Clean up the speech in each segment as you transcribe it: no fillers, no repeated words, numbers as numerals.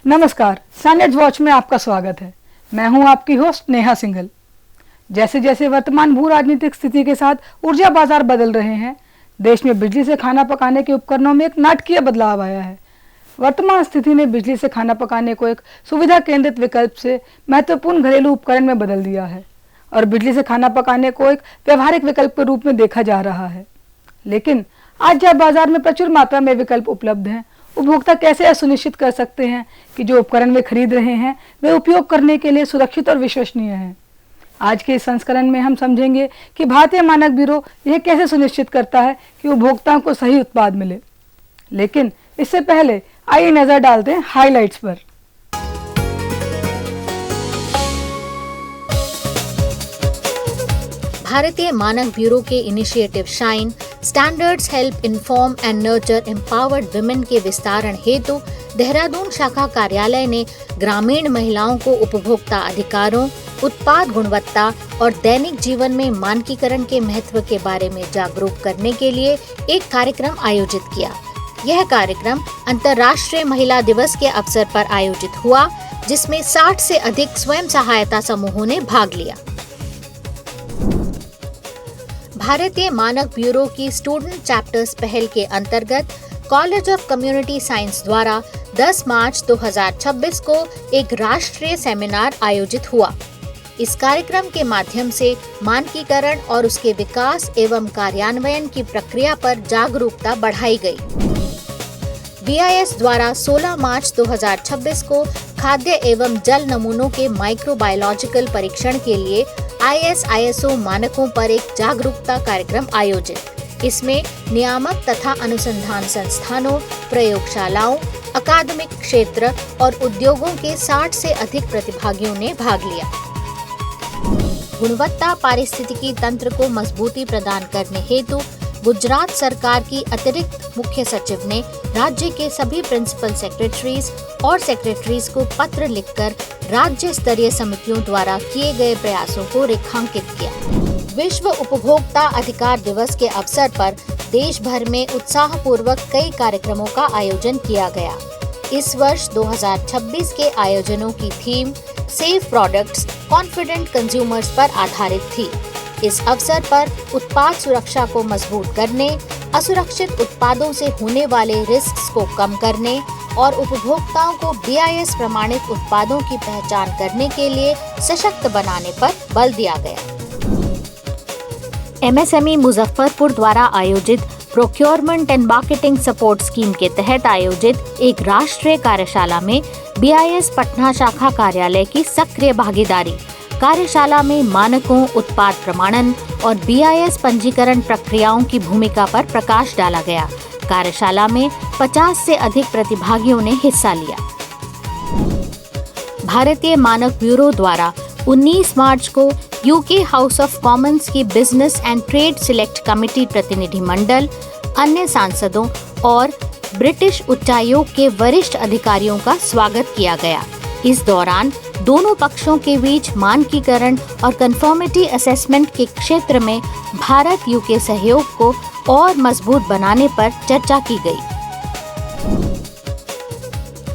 नमस्कार, सैनेट्स वॉच में आपका स्वागत है। मैं हूं आपकी होस्ट नेहा सिंघल। जैसे जैसे वर्तमान भू राजनीतिक स्थिति के साथ ऊर्जा बाजार बदल रहे हैं, देश में बिजली से खाना पकाने के उपकरणों में एक नाटकीय बदलाव आया है। वर्तमान स्थिति ने बिजली से खाना पकाने को एक सुविधा केंद्रित विकल्प से महत्वपूर्ण घरेलू उपकरण में बदल दिया है और बिजली से खाना पकाने को एक व्यवहारिक विकल्प के रूप में देखा जा रहा है। लेकिन आज जब बाजार में प्रचुर मात्रा में विकल्प उपलब्ध हैं, उपभोक्ता कैसे सुनिश्चित कर सकते हैं कि जो उपकरण वे खरीद रहे हैं वे उपयोग करने के लिए सुरक्षित और विश्वसनीय हैं। आज के इस संस्करण में हम समझेंगे कि भारतीय मानक ब्यूरो यह कैसे सुनिश्चित करता है कि उपभोक्ताओं को सही उत्पाद मिले। लेकिन इससे पहले आइए नजर डालते हैं हाइलाइट्स पर। भारतीय मानक ब्यूरो के initiative shine standards help inform and nurture empowered women के विस्तारण हेतु देहरादून शाखा कार्यालय ने ग्रामीण महिलाओं को उपभोक्ता अधिकारों, उत्पाद गुणवत्ता और दैनिक जीवन में मानकीकरण के महत्व के बारे में जागरूक करने के लिए एक कार्यक्रम आयोजित किया। यह कार्यक्रम अंतर्राष्ट्रीय महिला दिवस के अवसर पर आयोजित हुआ, जिसमें 60 से अधिक स्वयं सहायता समूहों ने भाग लिया। भारतीय मानक ब्यूरो की स्टूडेंट चैप्टर्स पहल के अंतर्गत कॉलेज ऑफ कम्युनिटी साइंस द्वारा 10 मार्च 2026 को एक राष्ट्रीय सेमिनार आयोजित हुआ। इस कार्यक्रम के माध्यम से मानकीकरण और उसके विकास एवं कार्यान्वयन की प्रक्रिया पर जागरूकता बढ़ाई गई। BIS द्वारा 16 मार्च 2026 को खाद्य एवं जल नमूनों के माइक्रोबायोलॉजिकल परीक्षण के लिए ISO मानकों पर एक जागरूकता कार्यक्रम आयोजित। इसमें नियामक तथा अनुसंधान संस्थानों, प्रयोगशालाओं, अकादमिक क्षेत्र और उद्योगों के 60 से अधिक प्रतिभागियों ने भाग लिया। गुणवत्ता पारिस्थितिकी तंत्र को मजबूती प्रदान करने हेतु गुजरात सरकार की अतिरिक्त मुख्य सचिव ने राज्य के सभी प्रिंसिपल सेक्रेटरीज और सेक्रेटरीज को पत्र लिखकर राज्य स्तरीय समितियों द्वारा किए गए प्रयासों को रेखांकित किया। विश्व उपभोक्ता अधिकार दिवस के अवसर पर देश भर में उत्साहपूर्वक कई कार्यक्रमों का आयोजन किया गया। इस वर्ष 2026 के आयोजनों की theme safe products, confident consumers पर आधारित थी। इस अवसर पर उत्पाद सुरक्षा को मजबूत करने, असुरक्षित उत्पादों से होने वाले रिस्क को कम करने और उपभोक्ताओं को BIS प्रमाणित उत्पादों की पहचान करने के लिए सशक्त बनाने पर बल दिया गया। MSME मुजफ्फरपुर द्वारा आयोजित procurement and marketing support scheme के तहत आयोजित एक राष्ट्रीय कार्यशाला में BIS पटना शाखा कार्यालय की सक्रिय भागीदारी। कार्यशाला में मानकों, उत्पाद प्रमाणन और BIS पंजीकरण प्रक्रियाओं की भूमिका पर प्रकाश डाला गया। कार्यशाला में 50 से अधिक प्रतिभागियों ने हिस्सा लिया। भारतीय मानक ब्यूरो द्वारा 19 मार्च को UK हाउस ऑफ कॉमन्स की business and trade select committee प्रतिनिधि मंडल, अन्य सांसदों और ब्रिटिश उच्चायोग के वरिष्ठ अधिकारियों का स्वागत किया गया। इस दौरान दोनों पक्षों के बीच मानकीकरण और कंफर्मिटी असेसमेंट के क्षेत्र में भारत UK सहयोग को और मजबूत बनाने पर चर्चा की गई।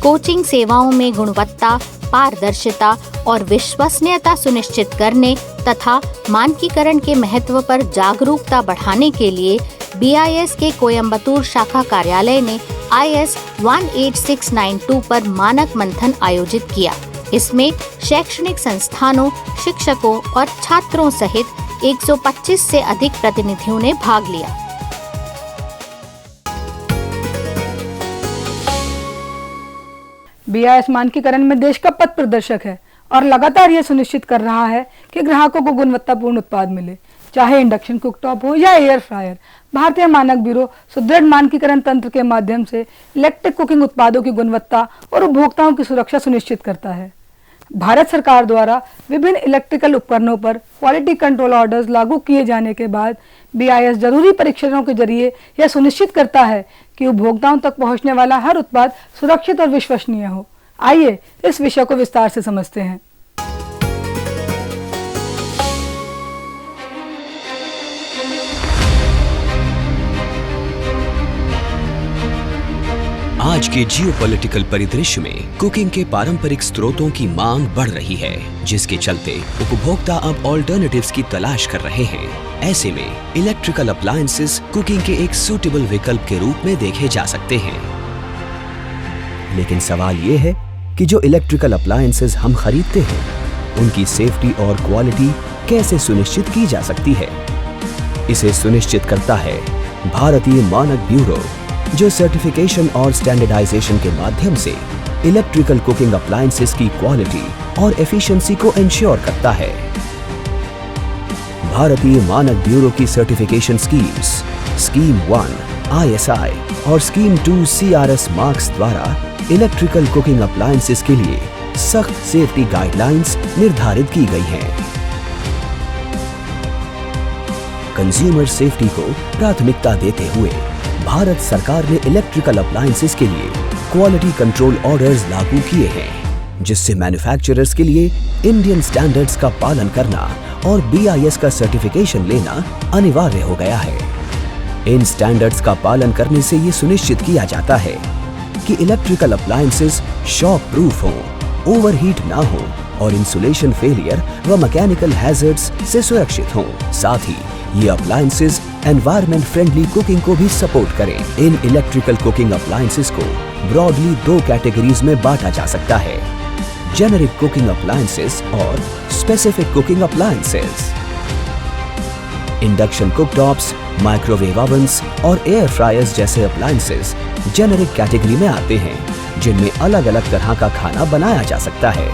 कोचिंग सेवाओं में गुणवत्ता, पारदर्शिता और विश्वसनीयता सुनिश्चित करने तथा मानकीकरण के महत्व पर जागरूकता बढ़ाने के लिए BIS के कोयम्बटूर शाखा कार्यालय ने IS 18692 पर मानक मंथन आयोजित किया। इसमें शैक्षणिक संस्थानों, शिक्षकों और छात्रों सहित 125 से अधिक प्रतिनिधियों ने भाग लिया। BIS मानकीकरण में देश का पथ प्रदर्शक है और लगातार यह सुनिश्चित कर रहा है कि ग्राहकों को गुणवत्तापूर्ण उत्पाद मिले, चाहे इंडक्शन कुकटॉप हो या एयर फ्रायर। भारतीय मानक ब्यूरो सुदृढ़ मानकीकरण तंत्र के माध्यम से इलेक्ट्रिक कुकिंग उत्पादों की गुणवत्ता और उपभोक्ताओं की सुरक्षा सुनिश्चित करता है। भारत सरकार द्वारा विभिन्न इलेक्ट्रिकल उपकरणों पर क्वालिटी कंट्रोल ऑर्डर्स लागू किए जाने के बाद BIS जरूरी परीक्षणों के जरिए यह सुनिश्चित करता है कि उपभोक्ताओं तक पहुंचने वाला हर उत्पाद सुरक्षित और विश्वसनीय हो। आइए इस विषय को विस्तार से समझते हैं। आज के जियोपॉलिटिकल परिदृश्य में कुकिंग के पारंपरिक स्रोतों की मांग बढ़ रही है, जिसके चलते उपभोक्ता अब ऑल्टरनेटिव्स की तलाश कर रहे हैं। ऐसे में इलेक्ट्रिकल अप्लायंसेस कुकिंग के एक सूटेबल विकल्प के रूप में देखे जा सकते हैं। लेकिन सवाल ये है कि जो इलेक्ट्रिकल अप्लायंसेस हम खरीदते हैं, उनकी सेफ्टी और क्वालिटी कैसे सुनिश्चित की जा सकती है। इसे सुनिश्चित करता है भारतीय मानक ब्यूरो, जो सर्टिफिकेशन और स्टैंडर्डाइजेशन के माध्यम से इलेक्ट्रिकल कुकिंग अप्लायंसेस की क्वालिटी और एफिशिएंसी को इंश्योर करता है। भारतीय मानक ब्यूरो की सर्टिफिकेशन स्कीम्स स्कीम 1 ISI और स्कीम 2 CRS मार्क्स द्वारा इलेक्ट्रिकल कुकिंग अप्लायंसेस के लिए सख्त सेफ्टी गाइडलाइंस निर्धारित की गई हैं। कंज्यूमर सेफ्टी को प्राथमिकता देते हुए भारत सरकार ने इलेक्ट्रिकल अप्लायंसेस के लिए क्वालिटी कंट्रोल ऑर्डर्स लागू किए हैं, जिससे मैन्युफैक्चरर्स के लिए इंडियन स्टैंडर्ड्स का पालन करना और BIS का सर्टिफिकेशन लेना अनिवार्य हो गया है। इन स्टैंडर्ड्स का पालन करने से ये सुनिश्चित किया जाता है कि इलेक्ट्रिकल अप्लायंसेस शॉक प्रूफ हों, ओवरहीट ना हो और इंसुलेशन फेलियर व मैकेनिकल हैजर्ड्स से सुरक्षित हों। साथ ही ये अप्लायंसेस एनवायरनमेंट फ्रेंडली कुकिंग को भी सपोर्ट करें। इन इलेक्ट्रिकल कुकिंग अप्लायंसेस को ब्रॉडली 2 कैटेगरीज में बांटा जा सकता है: जेनेरिक कुकिंग अप्लायंसेस और specific cooking appliances. Induction cooktops, microwave ओवन्स और एयर फ्रायर्स जैसे अप्लायंसेस जेनेरिक कैटेगरी में आते हैं, जिनमें अलग अलग तरह का खाना बनाया जा सकता है।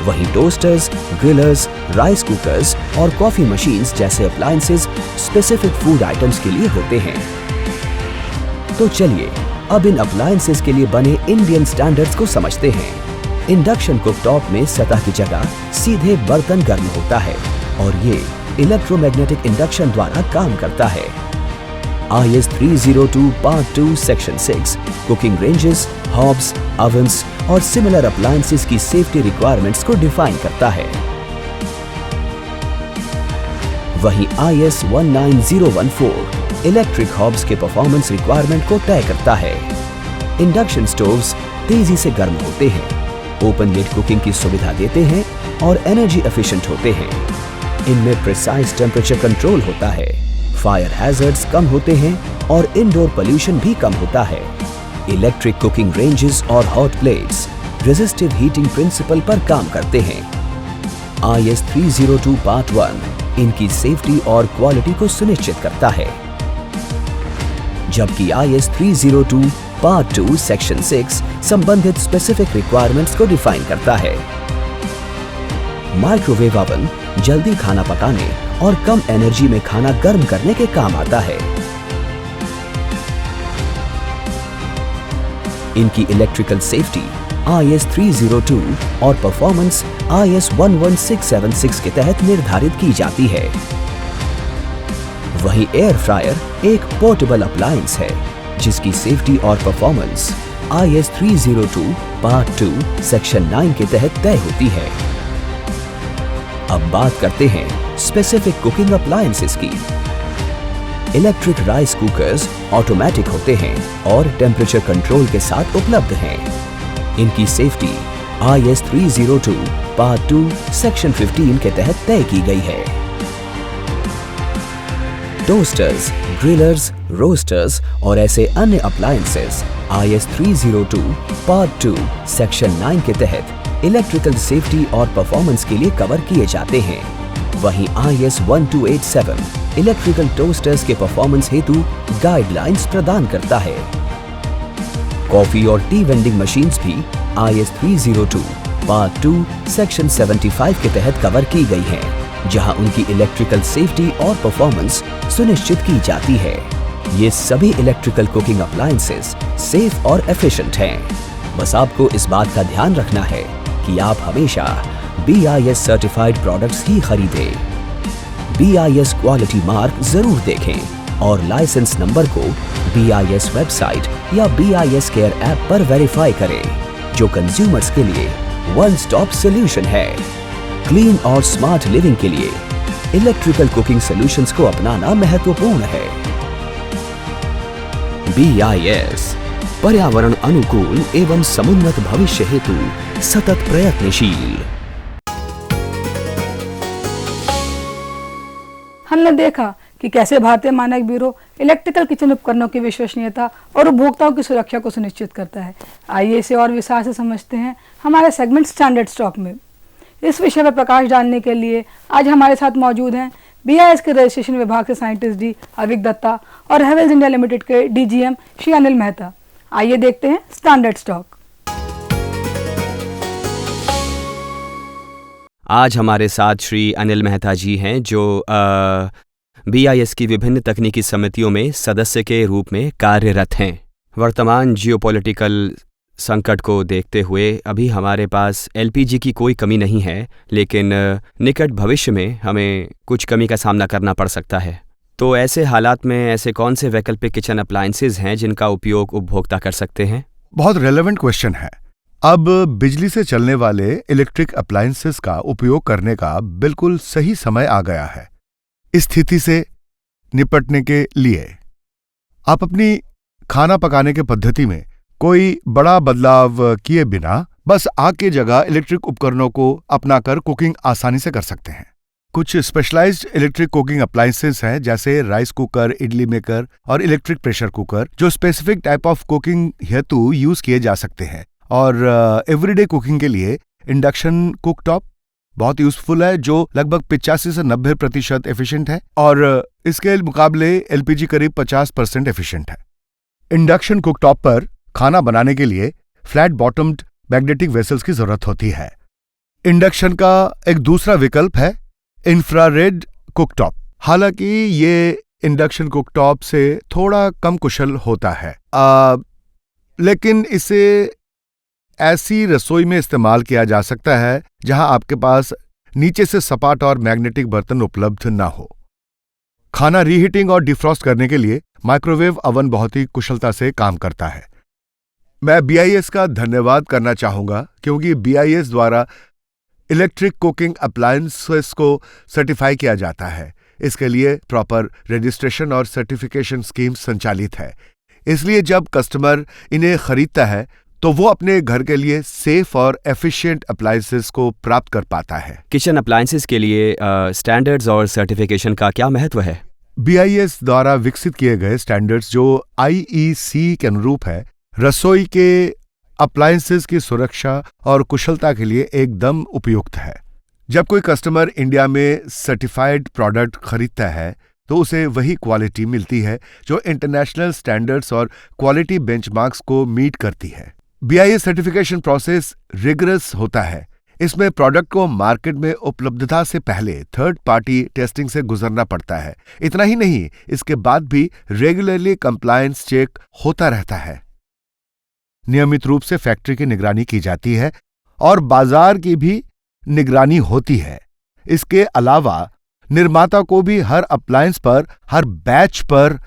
वहीं टोस्टर्स, ग्रिलर्स, राइस कुकर्स और कॉफी मशीन्स जैसे अप्लायंसेस स्पेसिफिक फूड आइटम्स के लिए होते हैं। तो चलिए अब इन अप्लायंसेस के लिए बने इंडियन स्टैंडर्ड्स को समझते हैं। इंडक्शन कुकटॉप में सतह की जगह सीधे बर्तन गर्म होता है और ये इलेक्ट्रोमैग्नेटिक इंडक्शन द्वारा काम करता है। IS 302 Part 2 Section 6 cooking ranges, hobs, ovens और सिमिलर अप्लायंसेस की सेफ्टी रिक्वायरमेंट्स को डिफाइन करता है। वहीं IS 19014 इलेक्ट्रिक हॉब्स के परफॉर्मेंस रिक्वायरमेंट को तय करता है। इंडक्शन स्टोव्स तेजी से गर्म होते हैं, ओपन लिड कुकिंग की सुविधा देते हैं और एनर्जी एफिशिएंट होते हैं। इनमें प्रिसाइज टेम्परेचर कंट्रोल होता है, फायर हैजर्ड्स कम होते हैं और इंडोर पोल्यूशन भी कम होता है। इलेक्ट्रिक कुकिंग रेंजेस और hot plates resistive heating principle पर काम करते हैं। IS 302 Part 1 इनकी सेफ्टी और क्वालिटी को सुनिश्चित करता है, जबकि IS 302 Part 2 Section 6 संबंधित स्पेसिफिक रिक्वायरमेंट्स को डिफाइन करता है। माइक्रोवेव ओवन जल्दी खाना पकाने और कम एनर्जी में खाना गर्म करने के काम आता है। इनकी इलेक्ट्रिकल सेफ्टी IS 302 और परफॉर्मेंस IS 11676 के तहत निर्धारित की जाती है। वहीं एयर फ्रायर एक पोर्टेबल अप्लायंस है, जिसकी सेफ्टी और परफॉर्मेंस IS 302 Part 2 Section 9 के तहत तय होती है। अब बात करते हैं स्पेसिफिक कुकिंग अप्लायंसेस की। इलेक्ट्रिक राइस कुकर्स ऑटोमेटिक होते हैं और टेम्परेचर कंट्रोल के साथ उपलब्ध हैं। इनकी सेफ्टी IS 302 Part 2 Section 15 के तहत तय की गई है। टोस्टर्स, ग्रिलर्स, रोस्टर्स और ऐसे अन्य अप्लायंसेस IS 302 Part 2 Section 9 के तहत इलेक्ट्रिकल सेफ्टी और परफॉर्मेंस के लिए कवर किए जाते हैं। वहीं IS 1287 इलेक्ट्रिकल टोस्टर्स के परफॉर्मेंस हेतु गाइडलाइंस प्रदान करता है। कॉफी और टी वेंडिंग मशीन्स भी IS 302 Part 2 Section 75 के तहत कवर की गई हैं, जहां उनकी इलेक्ट्रिकल सेफ्टी और परफॉर्मेंस सुनिश्चित की जाती है। ये सभी इलेक्ट्रिकल कुकिंग अप्लायंसेस सेफ और एफिशिएंट हैं। बस आपको इस बात का ध्यान रखना है कि आप हमेशा BIS सर्टिफाइड प्रोडक्ट्स ही खरीदें। BIS क्वालिटी मार्क जरूर देखें और लाइसेंस नंबर को BIS वेबसाइट या BIS केयर ऐप पर वेरीफाई करें, जो कंज्यूमर्स के लिए वन स्टॉप सॉल्यूशन है। क्लीन और स्मार्ट लिविंग के लिए इलेक्ट्रिकल कुकिंग सॉल्यूशंस को अपनाना महत्वपूर्ण है। BIS पर्यावरण अनुकूल एवं समुन्नत भविष्य हेतु सतत प्रयत्नशील। हमने देखा कि कैसे भारतीय मानक ब्यूरो इलेक्ट्रिकल किचन उपकरणों की विश्वसनीयता और उपभोक्ताओं की सुरक्षा को सुनिश्चित करता है। आइए इसे और विस्तार से समझते हैं हमारे सेगमेंट स्टैंडर्ड स्टॉक में। इस विषय पर प्रकाश डालने के लिए आज हमारे साथ मौजूद हैं BIS के रजिस्ट्रेशन विभाग से साइंटिस्ट डी अविक दत्ता और हैवेल्स इंडिया लिमिटेड के DGM श्री अनिल मेहता। आइए देखते हैं स्टैंडर्ड स्टॉक। आज हमारे साथ श्री अनिल मेहता जी हैं जो BIS की विभिन्न तकनीकी समितियों में सदस्य के रूप में कार्यरत हैं। वर्तमान जियोपॉलिटिकल संकट को देखते हुए अभी हमारे पास LPG की कोई कमी नहीं है, लेकिन निकट भविष्य में हमें कुछ कमी का सामना करना पड़ सकता है। तो ऐसे हालात में ऐसे कौन से वैकल्पिक किचन अप्लायंसेज हैं जिनका उपयोग उपभोक्ता कर सकते हैं? बहुत रेलेवेंट क्वेश्चन है। अब बिजली से चलने वाले इलेक्ट्रिक अप्लायंसेस का उपयोग करने का बिल्कुल सही समय आ गया है। इस स्थिति से निपटने के लिए आप अपनी खाना पकाने के पद्धति में कोई बड़ा बदलाव किए बिना बस आग की जगह इलेक्ट्रिक उपकरणों को अपनाकर कुकिंग आसानी से कर सकते हैं। कुछ स्पेशलाइज्ड इलेक्ट्रिक कुकिंग अप्लायंसेस हैं जैसे राइस कुकर, इडली मेकर और इलेक्ट्रिक प्रेशर कुकर, जो स्पेसिफिक टाइप ऑफ कुकिंग हेतु यूज किए जा सकते हैं। और एवरीडे कुकिंग के लिए इंडक्शन कुकटॉप बहुत यूजफुल है, जो लगभग 85 से 90% एफिशिएंट है और इसके मुकाबले LPG करीब 50% एफिशिएंट है। इंडक्शन कुकटॉप पर खाना बनाने के लिए फ्लैट बॉटम्ड मैग्नेटिक वेसल्स की जरूरत होती है। इंडक्शन का एक दूसरा विकल्प है इंफ्रारेड कुकटॉप। हालांकि ये इंडक्शन कुकटॉप से थोड़ा कम कुशल होता है, लेकिन इसे ऐसी रसोई में इस्तेमाल किया जा सकता है जहां आपके पास नीचे से सपाट और मैग्नेटिक बर्तन उपलब्ध ना हो। खाना रीहीटिंग और डिफ्रॉस्ट करने के लिए माइक्रोवेव ओवन बहुत ही कुशलता से काम करता है। मैं BIS का धन्यवाद करना चाहूंगा क्योंकि BIS द्वारा इलेक्ट्रिक कुकिंग अप्लायंसेस को सर्टिफाई किया जाता है। इसके लिए प्रॉपर रजिस्ट्रेशन और सर्टिफिकेशन स्कीम संचालित है। इसलिए जब कस्टमर इन्हें खरीदता है तो वो अपने घर के लिए सेफ और एफिशिएंट अप्लायंसेस को प्राप्त कर पाता है। किचन अप्लायंसेस के लिए स्टैंडर्ड्स और सर्टिफिकेशन का क्या महत्व है? BIS द्वारा विकसित किए गए स्टैंडर्ड्स जो IEC के अनुरूप है, रसोई के अप्लायंसेस की सुरक्षा और कुशलता के लिए एकदम उपयुक्त है। जब कोई कस्टमर इंडिया में सर्टिफाइड प्रोडक्ट खरीदता है तो उसे वही क्वालिटी मिलती है जो इंटरनेशनल स्टैंडर्ड्स और क्वालिटी बेंचमार्क्स को मीट करती है। BIS सर्टिफिकेशन प्रोसेस रिगरस होता है। इसमें प्रोडक्ट को मार्केट में उपलब्धता से पहले थर्ड पार्टी टेस्टिंग से गुजरना पड़ता है। इतना ही नहीं, इसके बाद भी रेगुलरली कंप्लायंस चेक होता रहता है। नियमित रूप से फैक्ट्री की निगरानी की जाती है और बाजार की भी निगरानी होती है। इसके अलावा निर्माता को भी हर अप्लायंस पर, हर बैच पर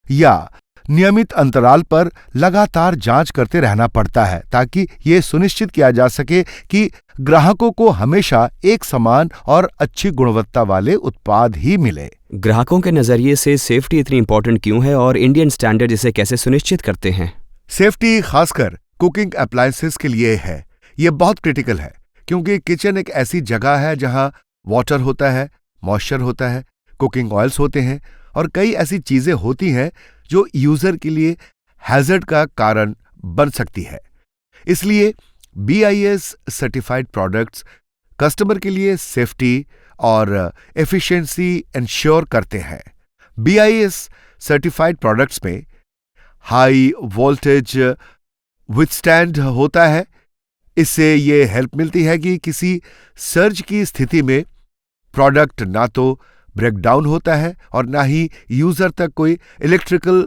या नियमित अंतराल पर लगातार जांच करते रहना पड़ता है ताकि ये सुनिश्चित किया जा सके कि ग्राहकों को हमेशा एक समान और अच्छी गुणवत्ता वाले उत्पाद ही मिले। ग्राहकों के नजरिए से सेफ्टी इतनी इंपॉर्टेंट क्यों है और इंडियन स्टैंडर्ड इसे कैसे सुनिश्चित करते हैं? सेफ्टी खासकर कुकिंग अप्लायंसेस के लिए है। ये बहुत क्रिटिकल है क्योंकि किचन एक ऐसी जगह है जहां वाटर होता है, मॉइस्चर होता है, कुकिंग ऑयल्स होते हैं और कई ऐसी चीजें होती हैं जो यूजर के लिए हैजर्ड का कारण बन सकती है। इसलिए BIS सर्टिफाइड प्रोडक्ट्स कस्टमर के लिए सेफ्टी और एफिशिएंसी इंश्योर करते हैं। BIS सर्टिफाइड प्रोडक्ट्स में हाई वोल्टेज विथस्टैंड होता है। इससे ये हेल्प मिलती है कि किसी सर्ज की स्थिति में प्रोडक्ट ना तो ब्रेक डाउन होता है और ना ही यूजर तक कोई इलेक्ट्रिकल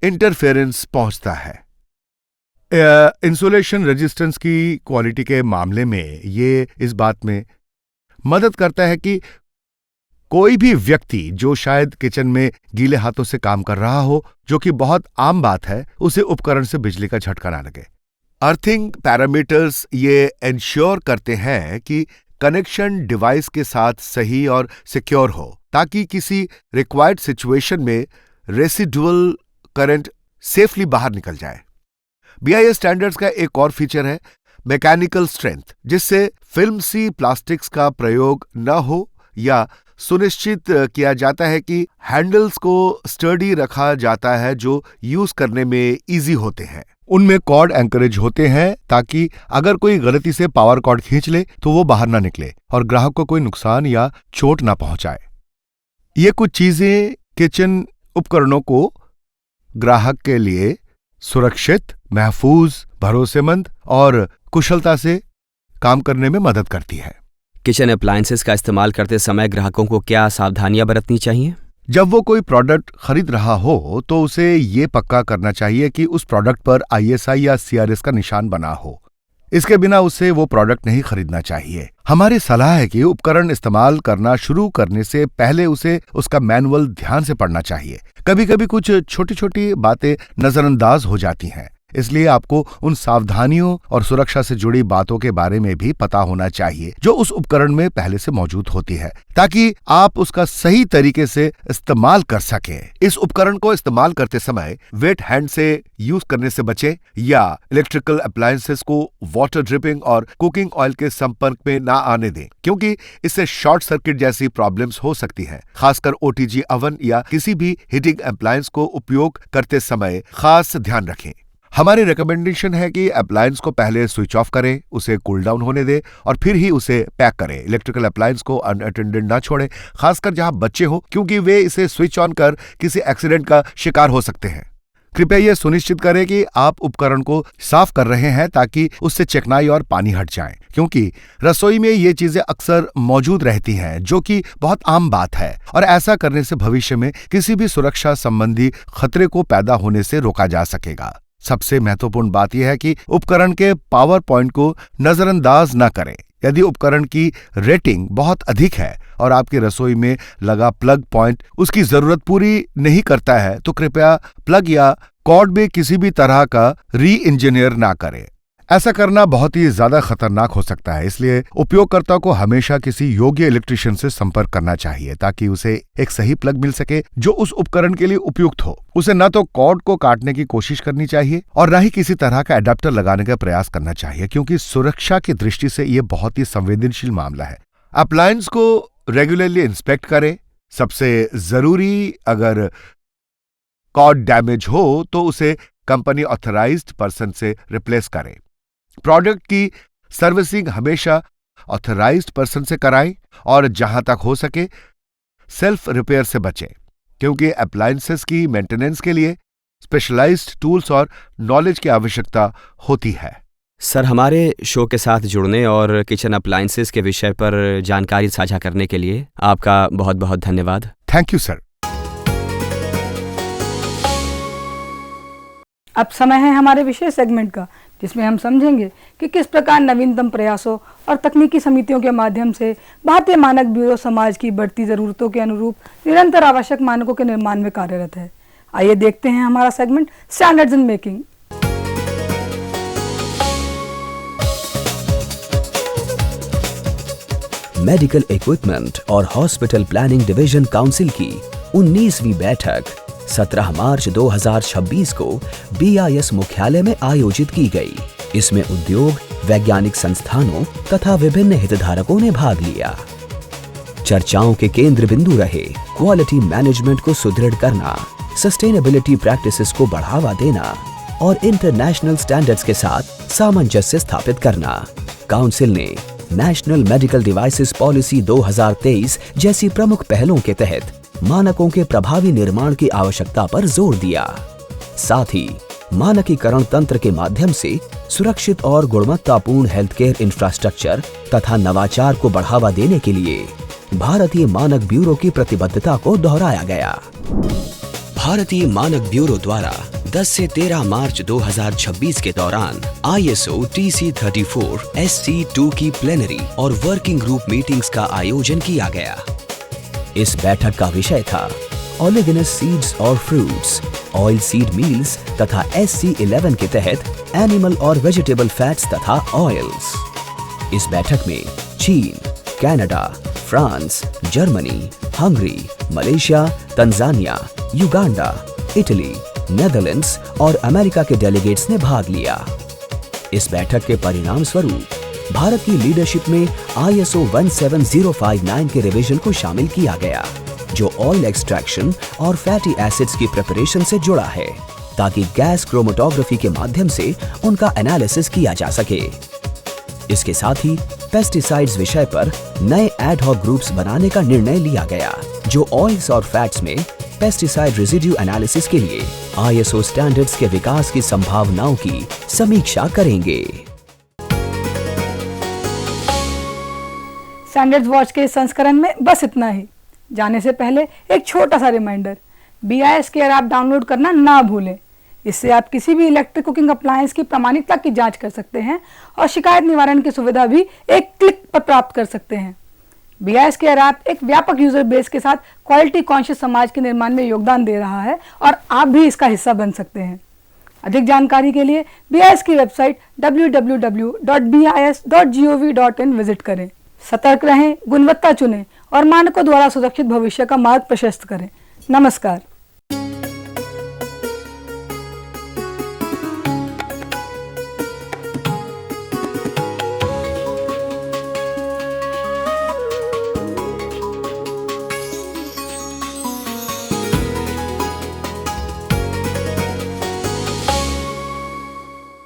इंटरफेरेंस पहुंचता है। इंसुलेशन रेजिस्टेंस की क्वालिटी के मामले में ये इस बात में मदद करता है कि कोई भी व्यक्ति जो शायद किचन में गीले हाथों से काम कर रहा हो, जो कि बहुत आम बात है, उसे उपकरण से बिजली का झटका ना लगे। अर्थिंग पैरामीटर्स ये इंश्योर करते हैं कि कनेक्शन डिवाइस के साथ सही और सिक्योर हो ताकि किसी रिक्वायर्ड सिचुएशन में रेसिडुअल करंट सेफली बाहर निकल जाए। BIS स्टैंडर्ड्स का एक और फीचर है मैकेनिकल स्ट्रेंथ, जिससे फिल्म सी प्लास्टिक्स का प्रयोग न हो या सुनिश्चित किया जाता है कि हैंडल्स को स्टर्डी रखा जाता है जो यूज करने में इजी होते हैं। उनमें कॉर्ड एंकरेज होते हैं ताकि अगर कोई गलती से पावर कॉर्ड खींच ले तो वो बाहर ना निकले और ग्राहक को कोई नुकसान या चोट ना पहुंचाए। ये कुछ चीजें किचन उपकरणों को ग्राहक के लिए सुरक्षित, महफूज, भरोसेमंद और कुशलता से काम करने में मदद करती है। किचन अप्लायंसेस का इस्तेमाल करते समय ग्राहकों को क्या सावधानियां बरतनी चाहिए? जब वो कोई प्रोडक्ट खरीद रहा हो तो उसे ये पक्का करना चाहिए कि उस प्रोडक्ट पर ISI या CRS का निशान बना हो। इसके बिना उसे वो प्रोडक्ट नहीं खरीदना चाहिए। हमारी सलाह है कि उपकरण इस्तेमाल करना शुरू करने से पहले उसे उसका मैनुअल ध्यान से पढ़ना चाहिए। कभी कभी कुछ छोटी छोटी बातें नजरअंदाज हो जाती हैं, इसलिए आपको उन सावधानियों और सुरक्षा से जुड़ी बातों के बारे में भी पता होना चाहिए जो उस उपकरण में पहले से मौजूद होती है, ताकि आप उसका सही तरीके से इस्तेमाल कर सकें। इस उपकरण को इस्तेमाल करते समय वेट हैंड से यूज करने से बचें या इलेक्ट्रिकल अप्लायंसेस को वाटर ड्रिपिंग और कुकिंग ऑयल के संपर्क में ना आने दें, क्योंकि इससे शॉर्ट सर्किट जैसी प्रॉब्लम्स हो सकती हैं। खासकर OTG ओवन या किसी भी हीटिंग अप्लायंस को उपयोग करते समय खास ध्यान रखें। हमारी रिकमेंडेशन है कि अप्लायंस को पहले स्विच ऑफ करें, उसे कूल डाउन होने दें और फिर ही उसे पैक करें। इलेक्ट्रिकल अप्लायंस को अनअटेंडेड ना छोड़ें, खासकर जहां बच्चे हो, क्योंकि वे इसे स्विच ऑन कर किसी एक्सीडेंट का शिकार हो सकते हैं। कृपया यह सुनिश्चित करें कि आप उपकरण को साफ कर रहे हैं ताकि उससे चिकनाई और पानी हट जाए, क्योंकि रसोई में ये चीजें अक्सर मौजूद रहती हैं, जो कि बहुत आम बात है और ऐसा करने से भविष्य में किसी भी सुरक्षा संबंधी खतरे को पैदा होने से रोका जा सकेगा। सबसे महत्वपूर्ण बात यह है कि उपकरण के पावर पॉइंट को नजरअंदाज न करें। यदि उपकरण की रेटिंग बहुत अधिक है और आपकी रसोई में लगा प्लग पॉइंट उसकी जरूरत पूरी नहीं करता है, तो कृपया प्लग या कॉर्ड में किसी भी तरह का री इंजीनियर ना करें। ऐसा करना बहुत ही ज्यादा खतरनाक हो सकता है, इसलिए उपयोगकर्ता को हमेशा किसी योग्य इलेक्ट्रिशियन से संपर्क करना चाहिए ताकि उसे एक सही प्लग मिल सके जो उस उपकरण के लिए उपयुक्त हो। उसे न तो कॉर्ड को काटने की कोशिश करनी चाहिए और न ही किसी तरह का एडाप्टर लगाने का प्रयास करना चाहिए, क्योंकि सुरक्षा की दृष्टि से यह बहुत ही संवेदनशील मामला है। अप्लायंस को रेगुलरली इंस्पेक्ट करें। सबसे जरूरी, अगर कॉर्ड डैमेज हो तो उसे कंपनी ऑथराइज्ड पर्सन से रिप्लेस करें। प्रोडक्ट की सर्विसिंग हमेशा ऑथराइज्ड पर्सन से कराएं और जहां तक हो सके सेल्फ रिपेयर से बचें, क्योंकि अप्लायंसेस की मेंटेनेंस के लिए स्पेशलाइज्ड टूल्स और नॉलेज की आवश्यकता होती है। सर, हमारे शो के साथ जुड़ने और किचन अप्लायंसेस के विषय पर जानकारी साझा करने के लिए आपका बहुत बहुत धन्यवाद। Thank you sir. अब समय है हमारे विशेष सेगमेंट का, जिसमें हम समझेंगे कि किस प्रकार नवीनतम प्रयासों और तकनीकी समितियों के माध्यम से भारतीय मानक ब्यूरो समाज की बढ़ती ज़रूरतों के अनुरूप निरंतर आवश्यक मानकों के निर्माण में कार्यरत है। आइए देखते हैं हमारा segment standards in making. Medical equipment और हॉस्पिटल प्लानिंग डिवीजन काउंसिल की 19वीं बैठक 17 मार्च 2026 को BIS मुख्यालय में आयोजित की गई। इसमें उद्योग, वैज्ञानिक संस्थानों तथा विभिन्न हितधारकों ने भाग लिया। चर्चाओं के केंद्र बिंदु रहे क्वालिटी मैनेजमेंट को सुदृढ़ करना, सस्टेनेबिलिटी प्रैक्टिसेस को बढ़ावा देना और इंटरनेशनल स्टैंडर्ड्स के साथ सामंजस्य स्थापित करना। काउंसिल ने नेशनल मेडिकल डिवाइसेस पॉलिसी 2023 जैसी प्रमुख पहलों के तहत मानकों के प्रभावी निर्माण की आवश्यकता पर जोर दिया। साथ ही मानकीकरण तंत्र के माध्यम से सुरक्षित और गुणवत्तापूर्ण हेल्थ केयर इंफ्रास्ट्रक्चर तथा नवाचार को बढ़ावा देने के लिए भारतीय मानक ब्यूरो की प्रतिबद्धता को दोहराया गया। भारतीय मानक ब्यूरो द्वारा 10 से 13 मार्च 2026 के दौरान ISO TC34 SC2 की प्लेनरी और वर्किंग ग्रुप मीटिंग्स का आयोजन किया गया। इस बैठक का विषय था ओलिगेनस सीड्स और फ्रूट्स, ऑयल सीड मील्स तथा SC11 के तहत एनिमल और वेजिटेबल फैट्स तथा ऑयल्स। इस बैठक में चीन, Canada, France, Germany, Hungary, Malaysia, Tanzania, Uganda, Italy, Netherlands और अमेरिका के डेलीगेट्स ने भाग लिया। इस बैठक के परिणाम स्वरूप भारत की लीडरशिप में ISO 17059 के रिवीजन को शामिल किया गया, जो ऑयल एक्सट्रैक्शन और फैटी एसिड्स की प्रिपरेशन से जुड़ा है, ताकि गैस क्रोमेटोग्राफी के माध्यम से उनका एनालिसिस किया जा सके। इसके साथ ही पेस्टिसाइड्स विषय पर नए एड हॉक ग्रुप्स बनाने का निर्णय लिया गया, जो ऑयल्स और फैट्स में पेस्टिसाइड रेजिड्यू एनालिसिस के लिए ISO स्टैंडर्ड्स के विकास की संभावनाओं की समीक्षा करेंगे। स्टैंडर्ड्स वॉच के इस संस्करण में बस इतना ही। जाने से पहले एक छोटा सा reminder, BIS care app download करना ना भूलें। इससे आप किसी भी इलेक्ट्रिक कुकिंग अप्लायंस की प्रामाणिकता की जांच कर सकते हैं और शिकायत निवारण की सुविधा भी एक क्लिक पर प्राप्त कर सकते हैं। BIS केयर ऐप एक व्यापक यूजर बेस के साथ क्वालिटी कॉन्शियस समाज के निर्माण में योगदान दे रहा है और आप भी इसका हिस्सा बन सकते हैं। अधिक जानकारी के लिए BIS की वेबसाइट www.bis.gov.in विजिट करें। सतर्क रहें, गुणवत्ता चुनें और मानकों द्वारा सुरक्षित भविष्य का मार्ग प्रशस्त करें। नमस्कार।